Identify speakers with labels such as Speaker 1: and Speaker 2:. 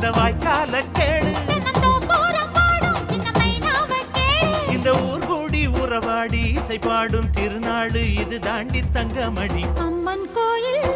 Speaker 1: அந்த வாய்க்கால கேளு, இந்த ஊர் கூடி உறவாடி இசை பாடும் திருநாடு இது தாண்டி தங்கமணி.
Speaker 2: அம்மன் கோயில்